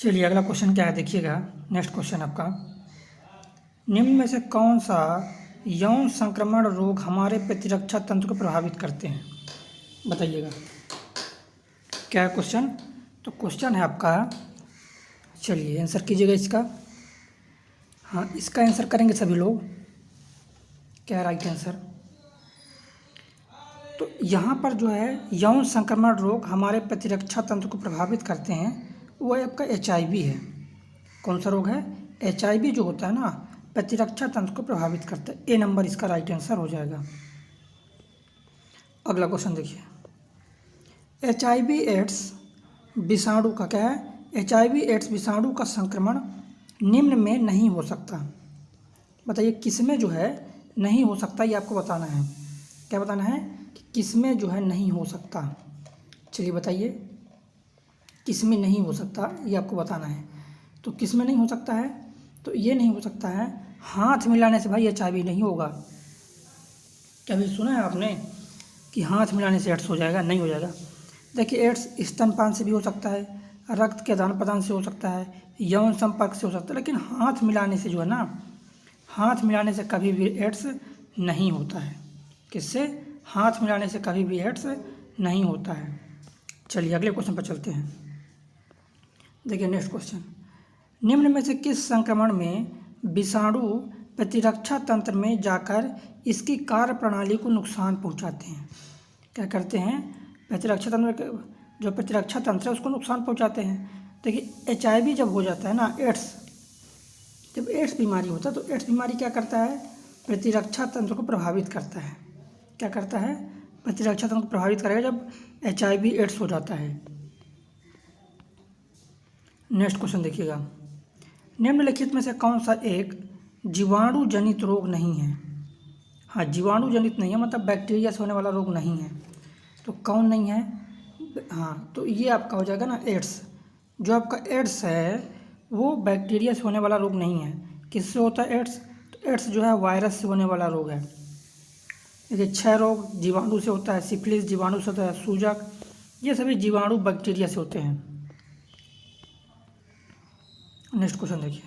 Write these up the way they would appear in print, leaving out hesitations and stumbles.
चलिए अगला क्वेश्चन क्या है देखिएगा। नेक्स्ट क्वेश्चन आपका, निम्न में से कौन सा यौन संक्रमण रोग हमारे प्रतिरक्षा तंत्र को प्रभावित करते हैं, बताइएगा। क्या है क्वेश्चन? तो क्वेश्चन है आपका, चलिए आंसर कीजिएगा इसका। हाँ, इसका आंसर करेंगे सभी लोग। क्या राइट आंसर? तो यहाँ पर जो है यौन संक्रमण रोग हमारे प्रतिरक्षा तंत्र को प्रभावित करते हैं, वो आपका HIV है। कौन सा रोग है? HIV जो होता है ना, प्रतिरक्षा तंत्र को प्रभावित करता है। ए नंबर इसका राइट आंसर हो जाएगा। अगला क्वेश्चन देखिए, HIV एड्स विषाणु का क्या है? HIV एड्स विषाणु का संक्रमण निम्न में नहीं हो सकता। बताइए किस में जो है नहीं हो सकता, ये आपको बताना है। क्या बताना है? कि किस में जो है नहीं हो सकता। चलिए बताइए किस में नहीं हो सकता, ये आपको बताना है। तो किस में नहीं हो सकता है? तो ये नहीं हो सकता है हाथ मिलाने से। भाई HIV नहीं होगा। कभी सुना है आपने कि हाथ मिलाने से एड्स हो जाएगा? नहीं हो जाएगा। देखिए एड्स स्तनपान से भी हो सकता है, रक्त के आदान प्रदान से हो सकता है, यौन संपर्क से हो सकता है, लेकिन हाथ मिलाने से जो है ना, हाथ मिलाने से कभी भी एड्स नहीं होता है। किससे? हाथ मिलाने से कभी भी एड्स नहीं होता है। चलिए अगले क्वेश्चन पर चलते हैं। देखिए नेक्स्ट क्वेश्चन, निम्न में से किस संक्रमण में विषाणु प्रतिरक्षा तंत्र में जाकर इसकी कार्य प्रणाली को नुकसान पहुंचाते हैं? क्या करते हैं? प्रतिरक्षा तंत्र, जो प्रतिरक्षा तंत्र है उसको नुकसान पहुंचाते हैं। देखिए HIV जब हो जाता है ना, जब एड्स बीमारी होता है, तो एड्स बीमारी क्या करता है? प्रतिरक्षा तंत्र को प्रभावित करता है। क्या करता है? प्रतिरक्षा तंत्र को प्रभावित करेगा जब HIV एड्स हो जाता है। नेक्स्ट क्वेश्चन देखिएगा, निम्नलिखित में से कौन सा एक जीवाणु जनित रोग नहीं है? हाँ, जीवाणु जनित नहीं है, मतलब बैक्टीरिया से होने वाला रोग नहीं है। तो कौन नहीं है? हाँ, तो ये आपका हो जाएगा ना एड्स। जो आपका एड्स है वो बैक्टीरिया से होने वाला रोग नहीं है। किससे होता है एड्स? तो एड्स जो है वायरस से होने वाला रोग है। देखिए क्षय रोग जीवाणु से होता है, सिफिलिस जीवाणु से होता है, सूजक, ये सभी जीवाणु बैक्टीरिया से होते हैं। नेक्स्ट क्वेश्चन देखिए,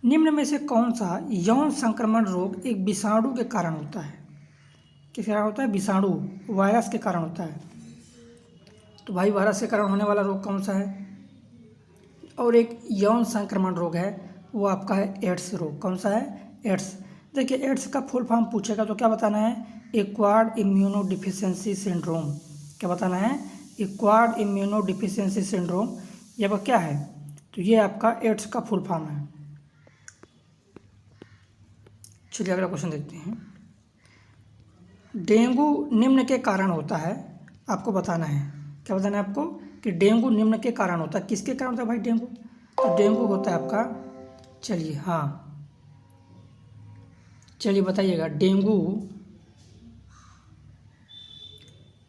निम्न में से कौन सा यौन संक्रमण रोग एक विषाणु के कारण होता है? किस कारण होता है? विषाणु, वायरस के कारण होता है। तो भाई वायरस के कारण होने वाला रोग कौन सा है? और एक यौन संक्रमण रोग है, वो आपका है एड्स रोग। कौन सा है? एड्स। देखिए एड्स का फुल फॉर्म पूछेगा तो क्या बताना है? Acquired immunodeficiency syndrome. क्या बताना है? Acquired immunodeficiency syndrome. ये आपका क्या है? तो ये आपका एड्स का फुल फॉर्म है। चलिए अगला क्वेश्चन देखते हैं, डेंगू निम्न के कारण होता है, आपको बताना है। क्या बताना है आपको? कि डेंगू निम्न के कारण होता है। किसके कारण होता है भाई डेंगू? तो डेंगू होता है आपका, चलिए हाँ, चलिए बताइएगा डेंगू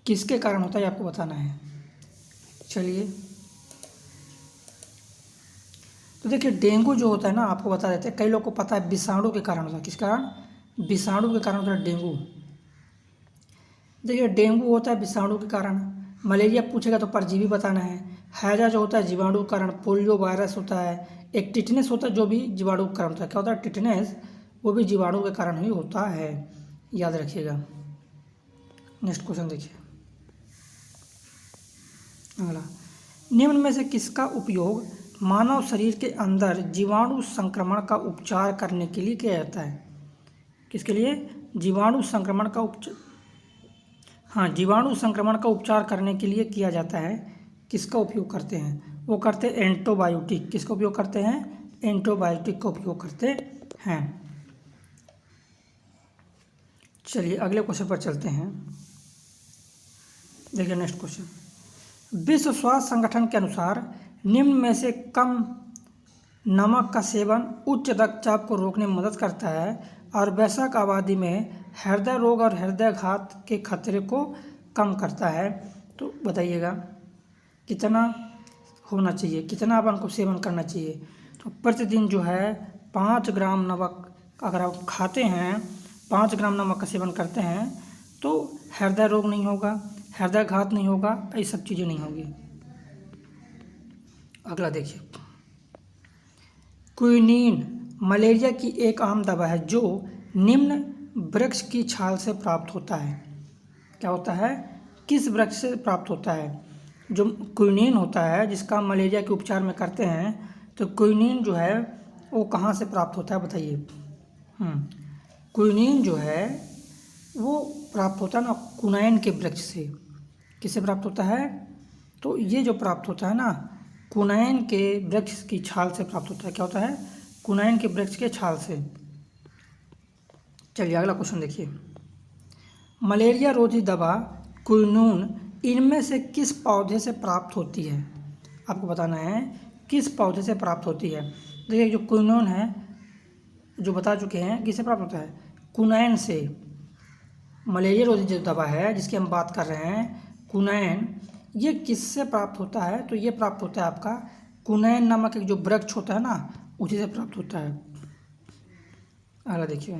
किसके कारण होता है, आपको बताना है। चलिए तो देखिए डेंगू जो होता है ना, आपको बता देते हैं, कई लोग को पता है विषाणु के कारण होता है। किस कारण? विषाणु के कारण होता है डेंगू। देखिए डेंगू होता है विषाणु के कारण। मलेरिया पूछेगा तो परजीवी बताना है। हैजा जो होता है जीवाणु के कारण। पोलियो वायरस होता है। एक टिटनेस होता है जो भी जीवाणु के कारण होता है। क्या होता है? टिटनेस, वो भी जीवाणु के कारण ही होता है, याद रखिएगा। नेक्स्ट क्वेश्चन देखिए अगला, निम्न में से किसका उपयोग मानव शरीर के अंदर जीवाणु संक्रमण का उपचार करने के लिए किया जाता है? किसके लिए? जीवाणु संक्रमण का उपचार, हाँ, जीवाणु संक्रमण का उपचार करने के लिए किया जाता है। किसका उपयोग करते हैं? वो करते हैं एंटीबायोटिक। किसका उपयोग करते हैं? एंटीबायोटिक का उपयोग करते हैं। चलिए अगले क्वेश्चन पर चलते हैं। देखिए नेक्स्ट क्वेश्चन, विश्व स्वास्थ्य संगठन के अनुसार निम्न में से कम नमक का सेवन उच्च रक्तचाप को रोकने में मदद करता है और वयस्क आबादी में हृदय रोग और हृदयाघात के खतरे को कम करता है। तो बताइएगा कितना होना चाहिए, कितना अपन को सेवन करना चाहिए? तो प्रतिदिन जो है 5 ग्राम नमक अगर आप खाते हैं, 5 ग्राम नमक का सेवन करते हैं तो हृदय रोग नहीं होगा, हृदयाघात नहीं होगा, ये सब चीज़ें नहीं होगी। अगला देखिए, क्विनीन मलेरिया की एक आम दवा है जो निम्न वृक्ष की छाल से प्राप्त होता है। क्या होता है? किस वृक्ष से प्राप्त होता है? जो क्विनीन होता है जिसका मलेरिया के उपचार में करते हैं, तो क्विनीन जो है वो कहाँ से प्राप्त होता है बताइए। क्विनीन जो है वो प्राप्त होता है ना कुनैन के वृक्ष से। किससे प्राप्त होता है? तो ये जो प्राप्त होता है ना कुनैन के वृक्ष की छाल से प्राप्त होता है। क्या होता है? कुनैन के वृक्ष के छाल से। चलिए अगला क्वेश्चन देखिए, मलेरिया रोधी दवा क्विनोन इनमें से किस पौधे से प्राप्त होती है? आपको बताना है किस पौधे से प्राप्त होती है। देखिए जो क्विनोन है जो बता चुके हैं किससे प्राप्त होता है? कुनैन से। मलेरिया रोधी जो दवा है जिसकी हम बात कर रहे हैं कुनैन, ये किससे प्राप्त होता है? तो ये प्राप्त होता है आपका कुनैन नामक एक जो वृक्ष होता है ना उसी से प्राप्त होता है। अगला देखिए,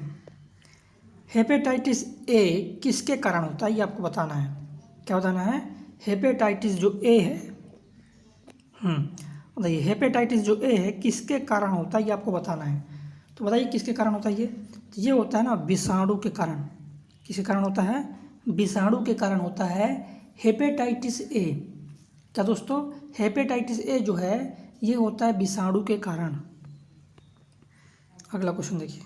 हेपेटाइटिस ए किसके कारण होता है? ये आपको बताना है। क्या बताना है? हेपेटाइटिस जो ए है बताइए, हेपेटाइटिस जो ए है किसके कारण होता है ये आपको बताना है। तो बताइए किसके कारण होता है ये? तो ये होता है ना विषाणु के कारण। किसके कारण होता है? विषाणु के कारण होता है हेपेटाइटिस ए। क्या दोस्तों? हेपेटाइटिस ए जो है ये होता है विषाणु के कारण। अगला क्वेश्चन देखिए,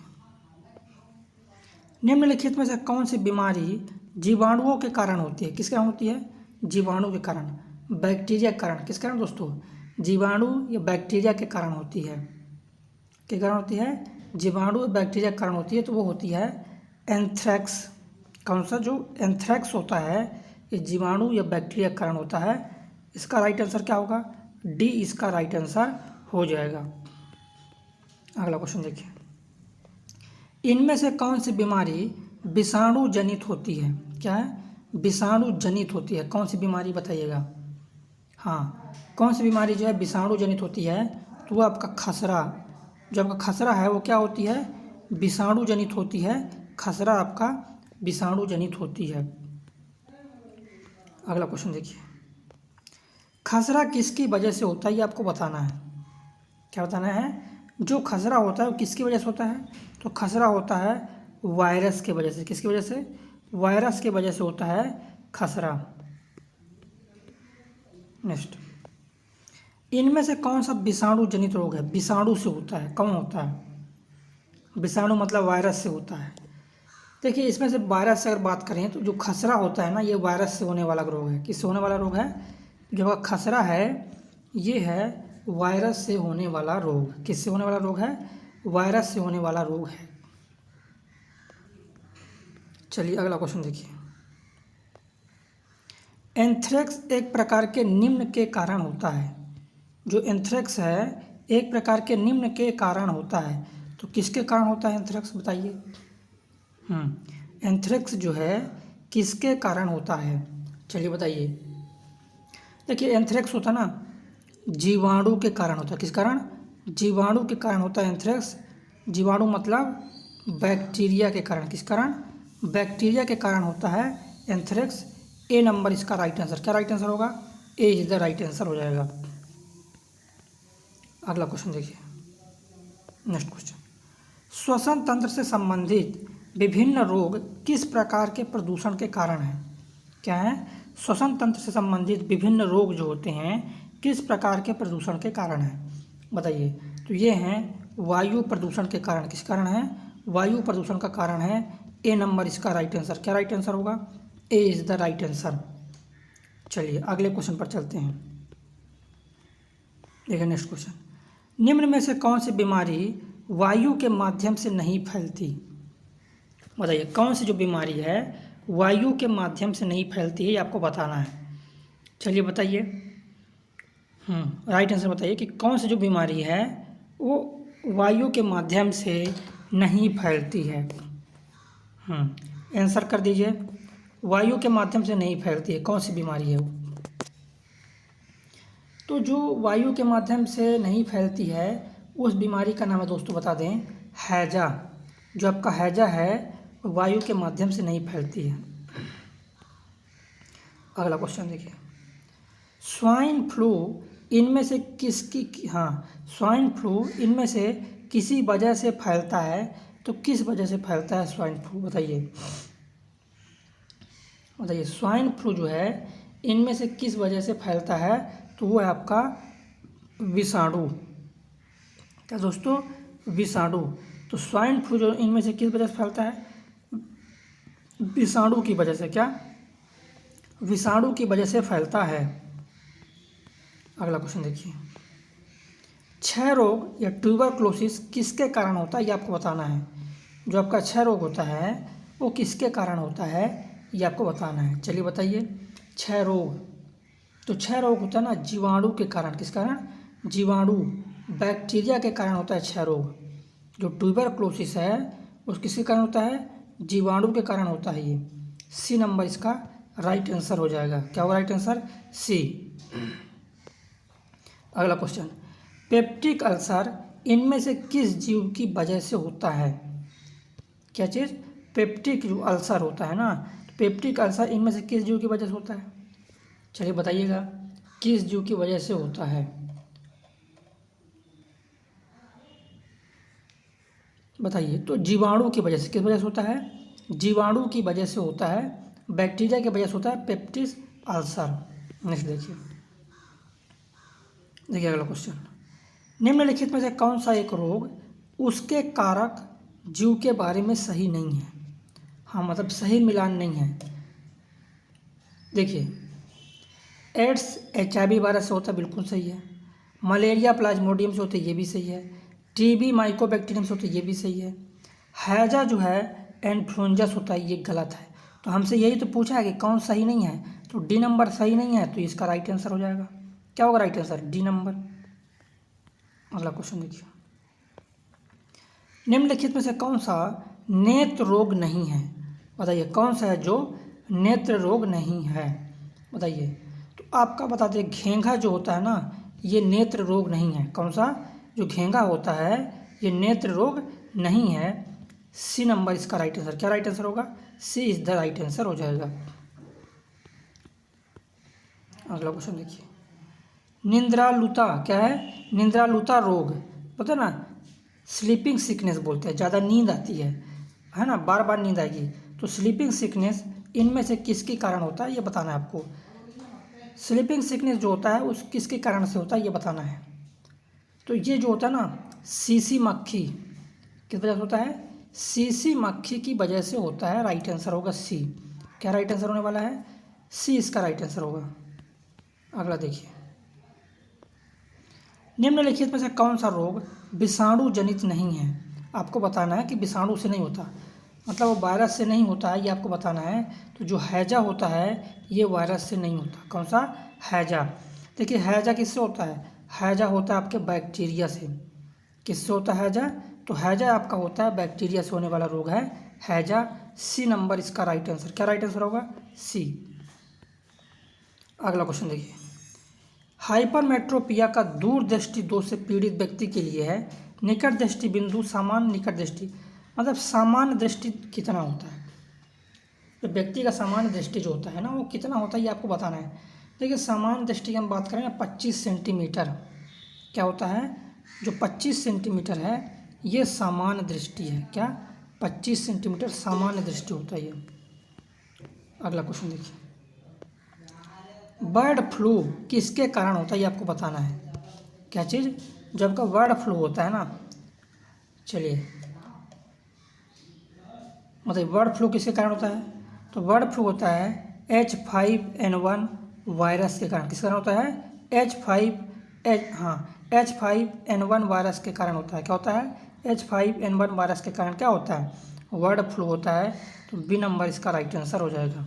निम्नलिखित में से कौन सी बीमारी जीवाणुओं के कारण होती है? किस कारण होती है? जीवाणु के कारण, बैक्टीरिया के कारण। किस कारण दोस्तों? जीवाणु या बैक्टीरिया के कारण होती है। के कारण होती है? जीवाणु या बैक्टीरिया के कारण होती है। तो वो होती है एंथ्रेक्स। कौन सा? जो एंथ्रेक्स होता है ये जीवाणु या बैक्टीरिया के कारण होता है। इसका राइट आंसर क्या होगा? डी इसका राइट आंसर हो जाएगा। अगला क्वेश्चन देखिए, इनमें से कौन सी बीमारी विषाणु जनित होती है? क्या है? विषाणु जनित होती है। कौन सी बीमारी बताइएगा? हाँ, कौन सी बीमारी जो है विषाणु जनित होती है? तो वो आपका खसरा। जो आपका खसरा है वो क्या होती है? विषाणु जनित होती है। खसरा आपका विषाणु जनित होती है। अगला क्वेश्चन देखिए, खसरा किसकी वजह से होता है ये आपको बताना है। क्या बताना है? जो खसरा होता है वो किसकी वजह से होता है? तो खसरा होता है वायरस की वजह से। किसकी वजह से? वायरस की वजह से होता है खसरा। नेक्स्ट, इनमें से कौन सा विषाणु जनित रोग है? विषाणु से होता है। कौन होता है? विषाणु मतलब वायरस से होता है। देखिए इसमें से वायरस से अगर बात करें तो जो खसरा होता है ना ये वायरस से होने वाला रोग है। किससे होने वाला रोग है? जो खसरा है ये है वायरस से होने वाला रोग। किससे होने वाला रोग है? वायरस से होने वाला रोग है। चलिए अगला क्वेश्चन देखिए, एंथ्रेक्स एक प्रकार के निम्न के कारण होता है। जो एंथ्रेक्स है एक प्रकार के निम्न के कारण होता है। तो किसके कारण होता है एंथ्रेक्स बताइए। एंथ्रेक्स जो है किसके कारण होता है? चलिए बताइए। देखिए एंथ्रेक्स होता है ना जीवाणु के कारण होता है। किस कारण? जीवाणु के कारण होता है एंथ्रेक्स। जीवाणु मतलब बैक्टीरिया के कारण। किस कारण? बैक्टीरिया के कारण होता है एंथ्रेक्स। ए नंबर इसका राइट आंसर। क्या राइट आंसर होगा? ए इज द राइट आंसर हो जाएगा। अगला क्वेश्चन देखिए, नेक्स्ट क्वेश्चन, श्वसन तंत्र से संबंधित विभिन्न रोग किस प्रकार के प्रदूषण के कारण हैं? क्या है? श्वसन तंत्र से संबंधित विभिन्न रोग जो होते हैं किस प्रकार के प्रदूषण के कारण हैं बताइए। तो ये हैं वायु प्रदूषण के कारण। किस कारण है? वायु प्रदूषण का कारण है। ए नंबर इसका राइट आंसर। क्या राइट आंसर होगा? A is the right answer. चलिए अगले क्वेश्चन पर चलते हैं। देखिए नेक्स्ट क्वेश्चन, निम्न में से कौन सी बीमारी वायु के माध्यम से नहीं फैलती? बताइए कौन सी जो बीमारी है वायु के माध्यम से नहीं फैलती है ये आपको बताना है। चलिए बताइए। राइट आंसर बताइए कि कौन सी जो बीमारी है वो वायु के माध्यम से नहीं फैलती है। आंसर कर दीजिए। वायु के माध्यम से नहीं फैलती है, कौन सी बीमारी है वो? तो जो वायु के माध्यम से नहीं फैलती है उस बीमारी का नाम है दोस्तों बता दें हैजा। जो आपका हैजा है वायु के माध्यम से नहीं फैलती है। अगला क्वेश्चन देखिए, स्वाइन फ्लू इनमें से किसकी, हाँ, स्वाइन फ्लू इनमें से किसी वजह से फैलता है, तो किस वजह से फैलता है स्वाइन फ्लू, बताइए बताइए। स्वाइन फ्लू जो है इनमें से किस वजह से फैलता है, तो वो है आपका विषाणु। क्या दोस्तों, विषाणु। तो स्वाइन फ्लू जो इनमें से किस वजह से फैलता है, विषाणु की वजह से। क्या, विषाणु की वजह से फैलता है। अगला क्वेश्चन देखिए, क्षय रोग या ट्यूबरक्लोसिस किसके कारण होता है, ये आपको बताना है। जो आपका क्षय रोग होता है वो किसके कारण होता है, ये आपको बताना है। चलिए बताइए। क्षय रोग, तो क्षय रोग होता है ना जीवाणु के कारण। किस कारण, जीवाणु, बैक्टीरिया के कारण होता है क्षय रोग। जो ट्यूबरक्लोसिस है वो किसके कारण होता है, जीवाणु के कारण होता है। ये सी नंबर इसका राइट आंसर हो जाएगा। क्या होगा राइट आंसर, सी। अगला क्वेश्चन, पेप्टिक अल्सर इनमें से किस जीव की वजह से होता है। क्या चीज़, पेप्टिक जो अल्सर होता है ना, पेप्टिक अल्सर इनमें से किस जीव की वजह से होता है। चलिए बताइएगा, किस जीव की वजह से होता है, बताइए। तो जीवाणु की वजह से, किस वजह से होता है, जीवाणु की वजह से होता है, बैक्टीरिया की वजह से होता है पेप्टिक अल्सर। नेक्स्ट देखिए, देखिए अगला क्वेश्चन, निम्नलिखित में से कौन सा एक रोग उसके कारक जीव के बारे में सही नहीं है। हाँ, मतलब सही मिलान नहीं है। देखिए, एड्स HIV वायरस से होता है, बिल्कुल सही है। मलेरिया प्लाज्मोडियम से होता है, ये भी सही है। TB माइकोबैक्टीरियम से होता है, ये भी सही है। हैजा जो है इन्फ्लुएंजा से होता है, ये गलत है। तो हमसे यही तो पूछा है कि कौन सही नहीं है, तो डी नंबर सही नहीं है, तो इसका राइट आंसर हो जाएगा। क्या होगा राइट आंसर, डी नंबर। अगला क्वेश्चन देखिए, निम्नलिखित में से कौन सा नेत्र रोग नहीं है, बताइए। कौन सा है जो नेत्र रोग नहीं है, बताइए। तो आपका बता दें, घेंघा जो होता है ना, ये नेत्र रोग नहीं है। कौन सा, जो घेंघा होता है ये नेत्र रोग नहीं है। सी नंबर इसका राइट आंसर। क्या राइट आंसर होगा, सी इज द राइट आंसर हो जाएगा। अगला क्वेश्चन देखिए, निंद्रालुता क्या है, निंद्रालुता रोग, पता है ना, स्लीपिंग सिकनेस बोलते हैं, ज़्यादा नींद आती है ना, बार बार नींद आएगी। तो स्लीपिंग सिकनेस इनमें से किसके कारण होता है, ये बताना है आपको। स्लीपिंग सिकनेस जो होता है उस किसके कारण से होता है, ये बताना है। तो ये जो होता है ना, सीसी मक्खी, किस वजह से होता है, सीसी मक्खी की वजह से होता है। राइट आंसर होगा सी। क्या राइट आंसर होने वाला है, सी इसका राइट आंसर होगा। अगला देखिए, निम्नलिखित में से कौन सा रोग विषाणु जनित नहीं है। आपको बताना है कि विषाणु से नहीं होता, मतलब वो वायरस से नहीं होता है, ये आपको बताना है। तो जो हैजा होता है ये वायरस से नहीं होता। कौन सा, हैजा। देखिए हैजा किससे होता है, हैजा होता है आपके बैक्टीरिया से। किससे होता है हैजा, तो हैजा आपका होता है बैक्टीरिया से होने वाला रोग है हैजा। सी नंबर इसका राइट आंसर। क्या राइट आंसर होगा, सी। अगला क्वेश्चन देखिए, हाइपरमेट्रोपिया का दूरदृष्टि दोष से पीड़ित व्यक्ति के लिए है। निकट दृष्टि बिंदु, सामान्य निकट दृष्टि, मतलब सामान्य दृष्टि कितना होता है, तो व्यक्ति का सामान्य दृष्टि जो होता है ना वो कितना होता है, ये आपको बताना है। देखिए सामान्य दृष्टि की हम बात करें ना, 25 सेंटीमीटर। क्या होता है, जो 25 सेंटीमीटर है ये सामान्य दृष्टि है। क्या, 25 सेंटीमीटर सामान्य दृष्टि होता है ये। अगला क्वेश्चन देखिए, बर्ड फ्लू किसके कारण होता है, ये आपको बताना है। क्या चीज़, जब का बर्ड फ्लू होता है ना, चलिए मतलब बर्ड फ्लू किसके कारण होता है, तो बर्ड फ्लू होता है H5N1 वायरस के कारण। किस कारण होता है, H5N1 वायरस के कारण होता है। क्या होता है, H5N1 वायरस के कारण क्या होता है, बर्ड फ्लू होता है। तो बी नंबर इसका राइट आंसर हो जाएगा।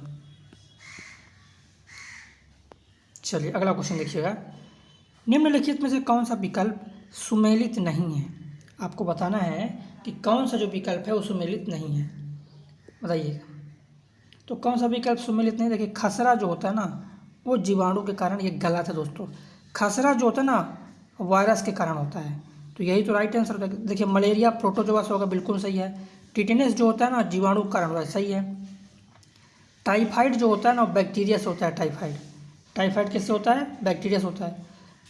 चलिए अगला क्वेश्चन देखिएगा, निम्नलिखित में से कौन सा विकल्प सुमेलित नहीं है। आपको बताना है कि कौन सा जो विकल्प है वो सुमेलित नहीं है, बताइएगा। तो कौन सा विकल्प सुमेलित नहीं, देखिए खसरा जो होता है ना वो जीवाणु के कारण, ये गलत है दोस्तों। खसरा जो होता है ना वायरस के कारण होता है, तो यही तो राइट आंसर होता है। देखिए मलेरिया प्रोटोजोआ से होगा, बिल्कुल सही है। टिटेनस जो होता है ना जीवाणु के कारण होता है, सही है। टाइफाइड जो होता है ना बैक्टीरिया से होता है, टाइफाइड किससे होता है, बैक्टीरिया से होता है।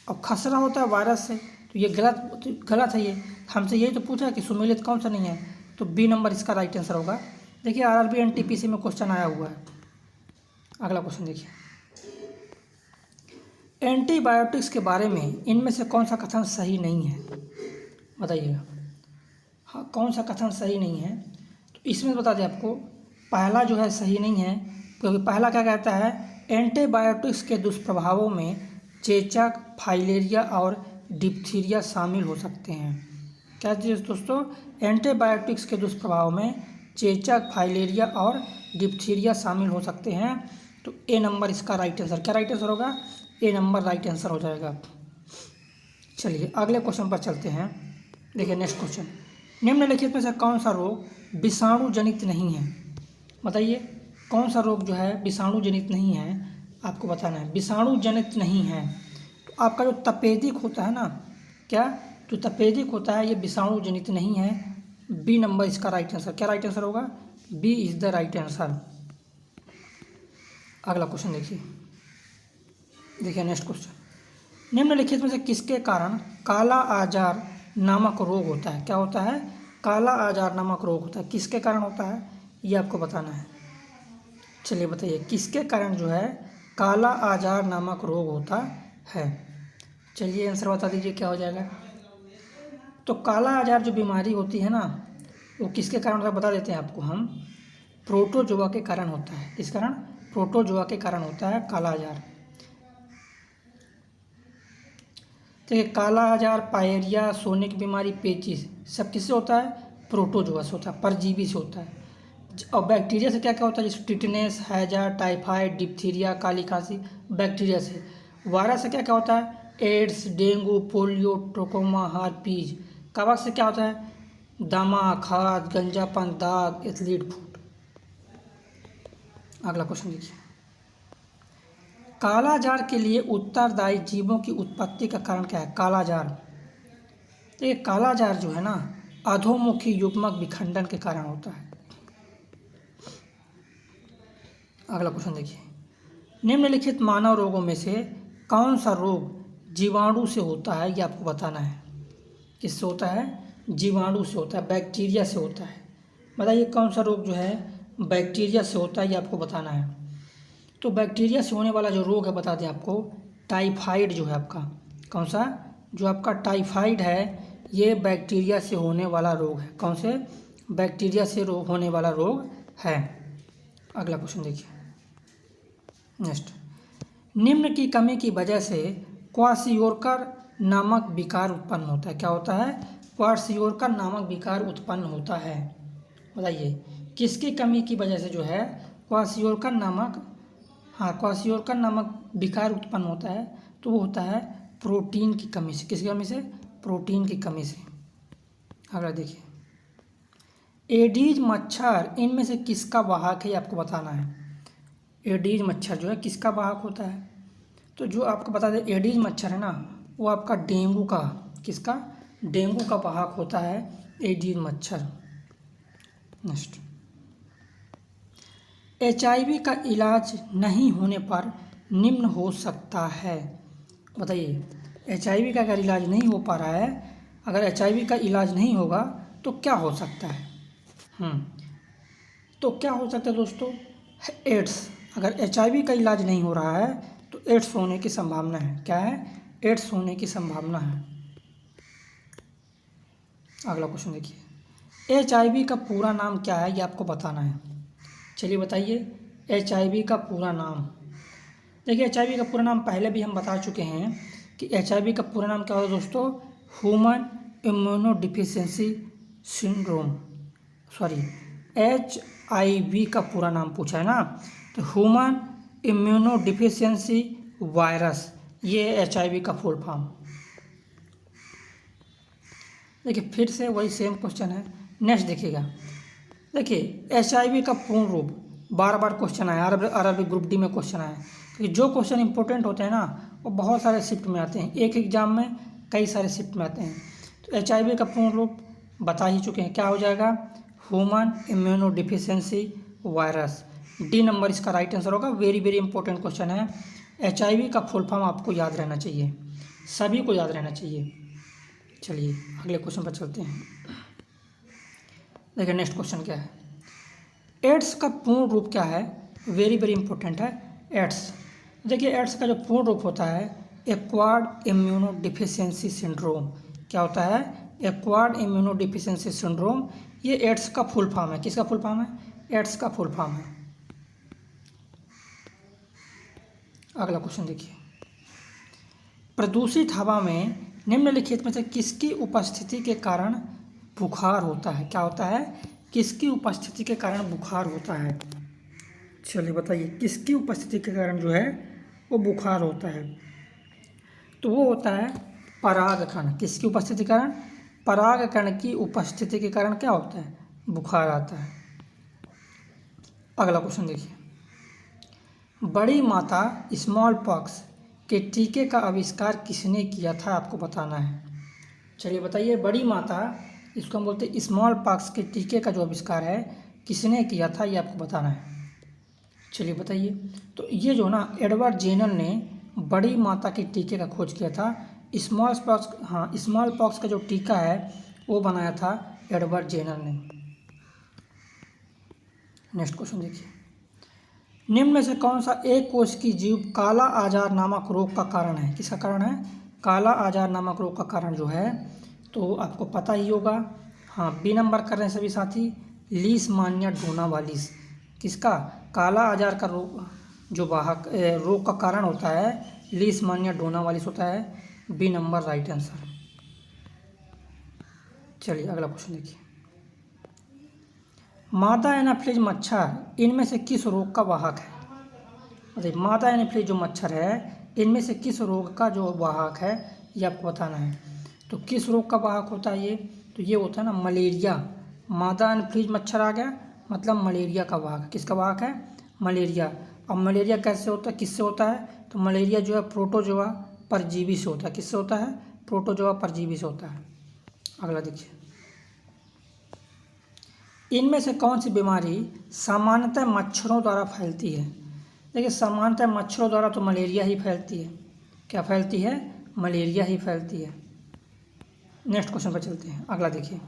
और खसरा होता है वायरस से, तो ये गलत है। ये हमसे यही तो पूछा है कि सुमेलित कौन सा नहीं है, तो बी नंबर इसका राइट आंसर होगा। देखिए आरआरबी एनटीपीसी में क्वेश्चन आया हुआ है। अगला क्वेश्चन देखिए, एंटीबायोटिक्स के बारे में इनमें से कौन सा कथन सही नहीं है, बताइएगा। हाँ, कौन सा कथन सही नहीं है, तो इसमें बता दें आपको, पहला जो है सही नहीं है, क्योंकि पहला क्या कहता है, एंटीबायोटिक्स के दुष्प्रभावों में चेचक, फाइलेरिया और डिप्थीरिया शामिल हो सकते हैं। क्या चीज़ दोस्तों, एंटीबायोटिक्स के दुष्प्रभाव में चेचक, फाइलेरिया और डिप्थीरिया शामिल हो सकते हैं। तो ए नंबर इसका राइट आंसर, क्या राइट आंसर होगा, ए नंबर राइट आंसर हो जाएगा। चलिए अगले क्वेश्चन पर चलते हैं। देखिए नेक्स्ट क्वेश्चन, निम्नलिखित में से कौन सा रोग विषाणु जनित नहीं है, बताइए। कौन सा रोग जो है विषाणु जनित नहीं है, आपको बताना है। विषाणु जनित नहीं है, तो आपका जो तपेदिक होता है ना, क्या जो तपेदिक होता है ये विषाणु जनित नहीं है। बी नंबर इसका राइट आंसर, क्या राइट आंसर होगा, B is the right answer. अगला क्वेश्चन देखिए नेक्स्ट क्वेश्चन, निम्नलिखित में से किसके कारण काला आजार नामक रोग होता है, क्या होता है, काला आजार नामक रोग होता है, किसके कारण होता है, ये आपको बताना है। चलिए बताइए किसके कारण जो है काला आजार नामक रोग होता है। चलिए आंसर बता दीजिए क्या हो जाएगा। तो काला आजार जो बीमारी होती है ना, वो किसके कारण होता है बता देते हैं आपको हम, प्रोटोजोआ के कारण होता है। किस कारण, प्रोटोजोआ के कारण होता है काला आजार। देखिए काला आजार, पायरिया, सोने की बीमारी, पेचिस, सब किससे होता है, प्रोटोजोआ से होता है, परजीवी से होता है। और बैक्टीरिया से क्या क्या होता है, जैसे टिटनेस, हैजा, टाइफाइड, डिप्थीरिया, काली खांसी, बैक्टीरिया से। वायरस से क्या क्या होता है, एड्स, डेंगू, पोलियो, ट्रोकोमा, हार्पीज। कवक से क्या होता है, दमा, खाद, गंजापन, दाग, एथलीट फुट। अगला क्वेश्चन देखिए, कालाजार के लिए उत्तरदायी जीवों की उत्पत्ति का कारण क्या है, कालाजार। तो ये कालाजार जो है ना अधोमुखी युग्मक विखंडन के कारण होता है। अगला क्वेश्चन देखिए, निम्नलिखित मानव रोगों में से कौन सा रोग जीवाणु से होता है, ये आपको बताना है। किससे होता है, जीवाणु से होता है, बैक्टीरिया से होता है। बताइए कौन सा रोग जो है बैक्टीरिया से होता है, ये आपको बताना है। तो बैक्टीरिया से होने वाला जो रोग है बता दें आपको, टाइफाइड जो है आपका, कौन सा, जो आपका टाइफाइड है, ये बैक्टीरिया से होने वाला रोग है। कौन से, बैक्टीरिया से होने वाला रोग है। अगला क्वेश्चन देखिए नेक्स्ट, निम्न की कमी की वजह से क्वाशियोरकर नामक विकार उत्पन्न होता है, क्या होता है, क्वाशियोरकर नामक विकार उत्पन्न होता है। बताइए किसकी कमी की वजह से जो है क्वाशियोरकर नामक, हाँ क्वाशियोरकर नामक विकार उत्पन्न होता है, तो वो होता है प्रोटीन की कमी से। किसकी कमी से, प्रोटीन की कमी से। अगला देखिए, एडीज मच्छर इनमें से किसका वाहक है, ये आपको बताना है। एडीज मच्छर जो है किसका वाहक होता है, तो जो आपको बता दें एडीज मच्छर है ना, वो आपका डेंगू का, किसका, डेंगू का वाहक होता है एडीज मच्छर। नेक्स्ट, HIV का इलाज नहीं होने पर निम्न हो सकता है। बताइए HIV का अगर इलाज नहीं हो पा रहा है, अगर HIV का इलाज नहीं होगा तो क्या हो सकता है, तो क्या हो सकता है दोस्तों, एड्स। अगर HIV का इलाज नहीं हो रहा है तो एड्स होने की संभावना है, क्या है, एड्स होने की संभावना है। अगला क्वेश्चन देखिए, HIV का पूरा नाम क्या है, ये आपको बताना है। चलिए बताइए HIV का पूरा नाम। देखिए HIV का पूरा नाम पहले भी हम बता चुके हैं कि HIV का पूरा नाम क्या होता है दोस्तों, human immuno deficiency syndrome, sorry HIV का पूरा नाम पूछा है ना, तो ह्यूमन इम्यूनो डिफिशियंसी वायरस, ये HIV का फुल फॉर्म। देखिए फिर से वही सेम क्वेश्चन है। नेक्स्ट देखिएगा, देखिए HIV का पूर्ण रूप, बार बार क्वेश्चन आया, आरआरबी ग्रुप डी में क्वेश्चन आया, क्योंकि जो क्वेश्चन इंपॉर्टेंट होते हैं ना वो बहुत सारे शिफ्ट में आते हैं, एक एग्जाम में कई सारे शिफ्ट में आते हैं। तो HIV का पूर्ण रूप बता ही चुके हैं, क्या हो जाएगा, human immuno deficiency virus. D number इसका राइट आंसर होगा। वेरी वेरी इंपॉर्टेंट क्वेश्चन है, HIV का फुल फॉर्म आपको याद रहना चाहिए। सभी को याद रहना चाहिए। चलिए अगले क्वेश्चन पर चलते हैं। देखिए नेक्स्ट क्वेश्चन क्या है। एड्स का पूर्ण रूप क्या है? वेरी वेरी इंपॉर्टेंट है एड्स। देखिए एड्स का जो पूर्ण रूप होता है एक्वायर्ड इम्यूनोडिफिशियेंसी सिंड्रोम। क्या होता है? Acquired immunodeficiency syndrome. ये एड्स का फुल फॉर्म है। किसका फुल फॉर्म है? एड्स का फुल फॉर्म है। अगला क्वेश्चन देखिए। प्रदूषित हवा में निम्नलिखित में से किसकी उपस्थिति के कारण बुखार होता है? क्या होता है? किसकी उपस्थिति के कारण बुखार होता है? चलिए बताइए, किसकी उपस्थिति के कारण जो है वो बुखार होता है? तो वो होता है परागकण। किसकी उपस्थिति के कारण? परागकण की उपस्थिति के कारण क्या होता है? बुखार आता है। अगला क्वेश्चन देखिए। बड़ी माता स्मॉल पॉक्स के टीके का आविष्कार किसने किया था? आपको बताना है। चलिए बताइए, बड़ी माता, इसको हम बोलते हैं स्मॉल पॉक्स के टीके का जो आविष्कार है किसने किया था, ये आपको बताना है। चलिए बताइए। तो ये जो ना एडवर्ड जेनर ने बड़ी माता के टीके का खोज किया था। स्मॉल पॉक्स, हाँ स्मॉल पॉक्स का जो टीका है वो बनाया था एडवर्ड जेनर ने। नेक्स्ट क्वेश्चन देखिए। निम्न में से कौन सा एक कोश की जीव काला आजार नामक रोग का कारण है? किसका कारण है? काला आजार नामक रोग का कारण जो है तो आपको पता ही होगा। हाँ बी नंबर कर रहे हैं सभी साथी, लीशमानिया डोनावालिस। किसका? काला आजार का रोग जो वाहक रोग का कारण होता है लीशमानिया डोनावालिस होता है। B number right answer. चलिए अगला क्वेश्चन देखिए। मादा एनाफिलीज मच्छर इनमें से किस रोग का वाहक है? अरे मादा एनाफिलीज जो मच्छर है इनमें से किस रोग का जो वाहक है ये आपको बताना है। तो किस रोग का वाहक होता है ये? तो ये होता है ना मलेरिया। मादा एनाफिलीज मच्छर आ गया मतलब मलेरिया का वाहक। किसका वाहक है? मलेरिया। अब मलेरिया कैसे होता है, किससे होता है? तो मलेरिया जो है प्रोटोजोआ परजीवी से होता है। किससे होता है? प्रोटोजोआ परजीवी से होता है। अगला देखिए। इनमें से कौन सी बीमारी सामान्यतः मच्छरों द्वारा फैलती है? देखिए सामान्यतः मच्छरों द्वारा तो मलेरिया ही फैलती है। क्या फैलती है? मलेरिया ही फैलती है। नेक्स्ट क्वेश्चन पर चलते हैं। अगला देखिए।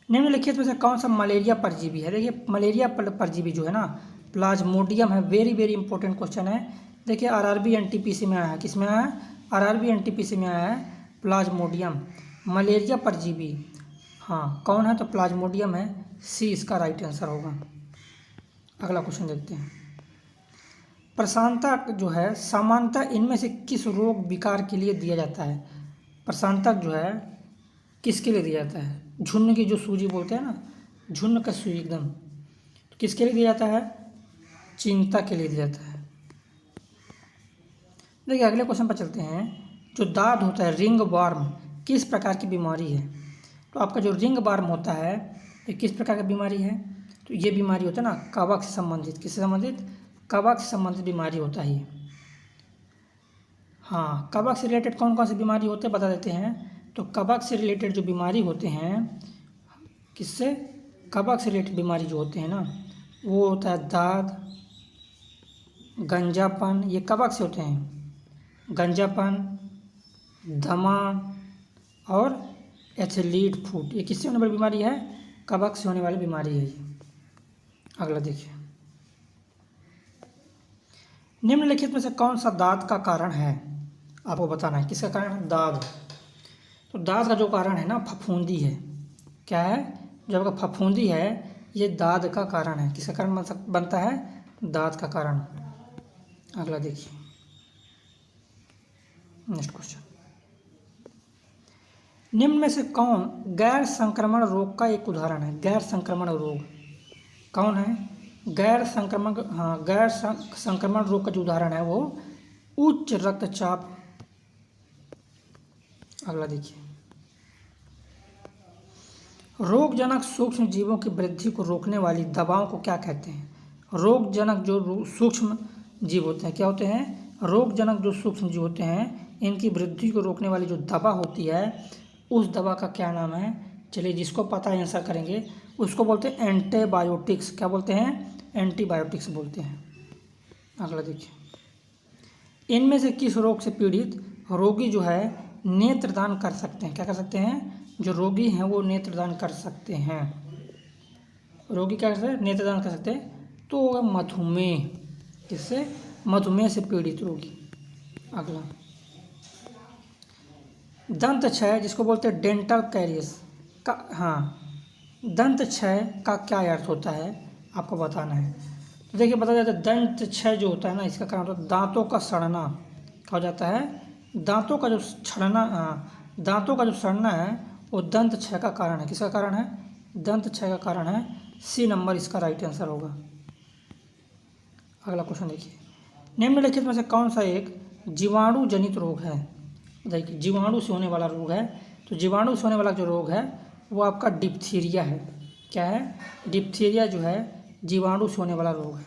निम्नलिखित में से कौन सा मलेरिया परजीवी है? देखिए मलेरिया परजीवी जो है ना प्लाज्मोडियम है। वेरी वेरी इंपॉर्टेंट क्वेश्चन है। देखिए आरआरबी एनटीपीसी में आया है। किस में आया है? आरआरबी एनटीपीसी में आया है प्लाज्मोडियम मलेरिया परजीवी। हाँ कौन है? तो प्लाज्मोडियम है। सी इसका राइट आंसर होगा। अगला क्वेश्चन देखते हैं। प्रशांतक जो है सामान्यतः इनमें से किस रोग विकार के लिए दिया जाता है? प्रशांतक जो है किसके लिए दिया जाता है? झुन्न की जो सूजी बोलते हैं ना, झुन्न का सुई एकदम, तो किसके लिए दिया जाता है? चिंता के लिए दिया जाता है। देखिए अगले क्वेश्चन पर चलते हैं। जो दाद होता है रिंग वर्म किस प्रकार की बीमारी है? तो आपका जो रिंग वर्म होता है ये किस प्रकार की बीमारी है? तो ये बीमारी होता है ना कवक से संबंधित। किससे संबंधित? कवक से संबंधित बीमारी होता है ये। हाँ कवक से रिलेटेड कौन कौन सी बीमारी होते हैं बता देते हैं। तो कवक से रिलेटेड जो बीमारी होते हैं, किससे? कवक से रिलेटेड बीमारी जो होते हैं ना वो होता है दाद, गंजापन, ये कवक से होते हैं। गंजापन, दमा और एथलीट फुट, ये किससे होने वाली बीमारी है? कवक से होने वाली बीमारी है ये। अगला देखिए। निम्नलिखित में से कौन सा दाद का कारण है? आपको बताना है। किसका कारण है? दाद। तो दाद का जो कारण है ना फफूंदी है। क्या है? जो आपका फफूंदी है ये दाद का कारण है। किसका कारण बनता है? दाद का कारण। अगला देखिए। Next question. निम्न में से कौन गैर संक्रमण रोग का एक उदाहरण है? गैर संक्रमण रोग कौन है? गैर संक्रमण रोग का जो उदाहरण है वो उच्च रक्तचाप। अगला देखिए। रोगजनक सूक्ष्म जीवों की वृद्धि को रोकने वाली दवाओं को क्या कहते हैं? रोगजनक जो सूक्ष्म जीव होते हैं क्या होते हैं? रोगजनक जो सूक्ष्म जीव होते हैं इनकी वृद्धि को रोकने वाली जो दवा होती है उस दवा का क्या नाम है? चलिए जिसको पता है आंसर करेंगे। उसको बोलते हैं एंटीबायोटिक्स। क्या बोलते हैं? एंटीबायोटिक्स बोलते हैं। अगला देखिए। इनमें से किस रोग से पीड़ित रोगी जो है नेत्रदान कर सकते हैं। क्या कर सकते हैं? जो रोगी हैं वो नेत्रदान कर सकते हैं। रोगी क्या कर सकते हैं? नेत्रदान कर सकते हैं। तो होगा मधुमेह। किससे? मधुमेह से पीड़ित रोगी। अगला दंत क्षय, जिसको बोलते हैं डेंटल कैरियस का, हाँ, दंत क्षय का क्या अर्थ होता है आपको बताना है। तो देखिए बता जाता है, दंत क्षय जो होता है ना, इसका कारण होता है दांतों का सड़ना। क्या हो जाता है? दांतों का जो सड़ना, हाँ, दांतों का जो सड़ना है वो दंत क्षय का कारण है। किसका कारण है? दंत क्षय का कारण है। सी नंबर इसका राइट आंसर होगा। अगला क्वेश्चन देखिए, निम्नलिखित में से कौन सा एक जीवाणु जनित रोग है? देखिए जीवाणु से होने वाला रोग है, तो जीवाणु से होने वाला जो रोग है वो आपका डिप्थीरिया है। क्या है? डिप्थीरिया जो है जीवाणु से होने वाला रोग है।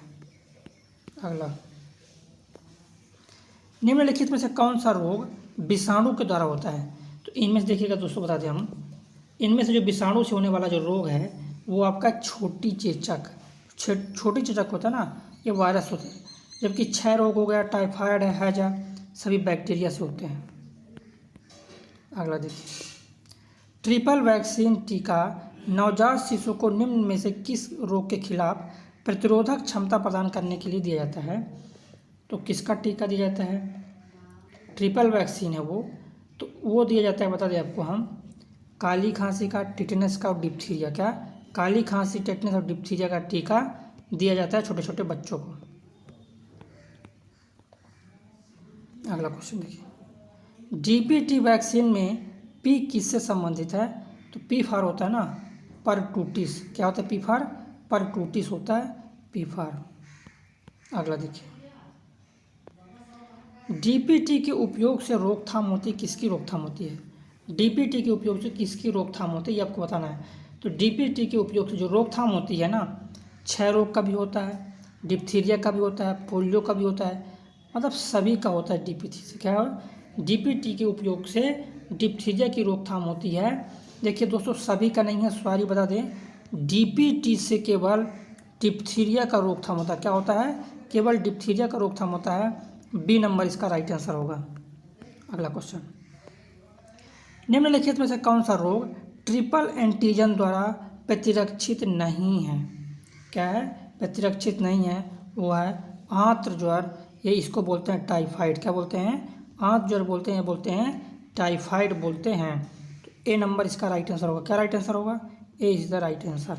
अगला, निम्नलिखित में से कौन सा रोग विषाणु के द्वारा होता है? तो इनमें से देखिएगा दोस्तों, बता दें हम, इनमें से जो विषाणु से होने वाला जो रोग है वो आपका छोटी चेचक, छोटी चेचक होता है ना, ये वायरस होता है। जबकि क्षय रोग हो गया, टाइफाइड है, हैजा, सभी बैक्टीरिया से होते हैं। अगला देखिए, ट्रिपल वैक्सीन टीका नवजात शिशु को निम्न में से किस रोग के खिलाफ प्रतिरोधक क्षमता प्रदान करने के लिए दिया जाता है? तो किसका टीका दिया जाता है? ट्रिपल वैक्सीन है वो, तो वो दिया जाता है, बता दें आपको हम, काली खांसी का, टिटनस का और डिप्थीरिया। क्या? काली खांसी, टिटनस और डिप्थीरिया का टीका दिया जाता है छोटे छोटे बच्चों को। अगला क्वेश्चन देखिए, डीपीटी वैक्सीन में पी किससे संबंधित है? तो पी फॉर होता है ना परटूटिस। क्या होता है? पी फॉर परटूटिस होता है, पी फॉर। अगला देखिए, डीपीटी के उपयोग से रोकथाम होती है, किसकी रोकथाम होती है? डीपीटी के उपयोग से किसकी रोकथाम होती है ये आपको बताना है। तो डीपीटी के उपयोग से जो रोकथाम होती है ना, क्षय रोग का भी होता है, डिप्थीरिया का भी होता है, पोलियो का भी होता है, मतलब सभी का होता है डीपीटी से। क्या है? डीपीटी के उपयोग से डिप्थीरिया की रोकथाम होती है। देखिए दोस्तों, सभी का नहीं है, सॉरी बता दें, डीपीटी से केवल डिप्थीरिया का रोकथाम होता है। क्या होता है? केवल डिप्थीरिया का रोकथाम होता है। बी नंबर इसका राइट आंसर होगा। अगला क्वेश्चन, निम्नलिखित में से कौन सा रोग ट्रिपल एंटीजन द्वारा प्रतिरक्षित नहीं है? क्या है? प्रतिरक्षित नहीं है, वो है आंत्र ज्वर। ये इसको बोलते हैं टाइफाइड। क्या बोलते हैं? आंत्र ज्वर बोलते हैं, बोलते हैं टाइफाइड बोलते हैं। तो ए नंबर इसका राइट आंसर होगा। क्या राइट आंसर होगा? ए इज द राइट आंसर।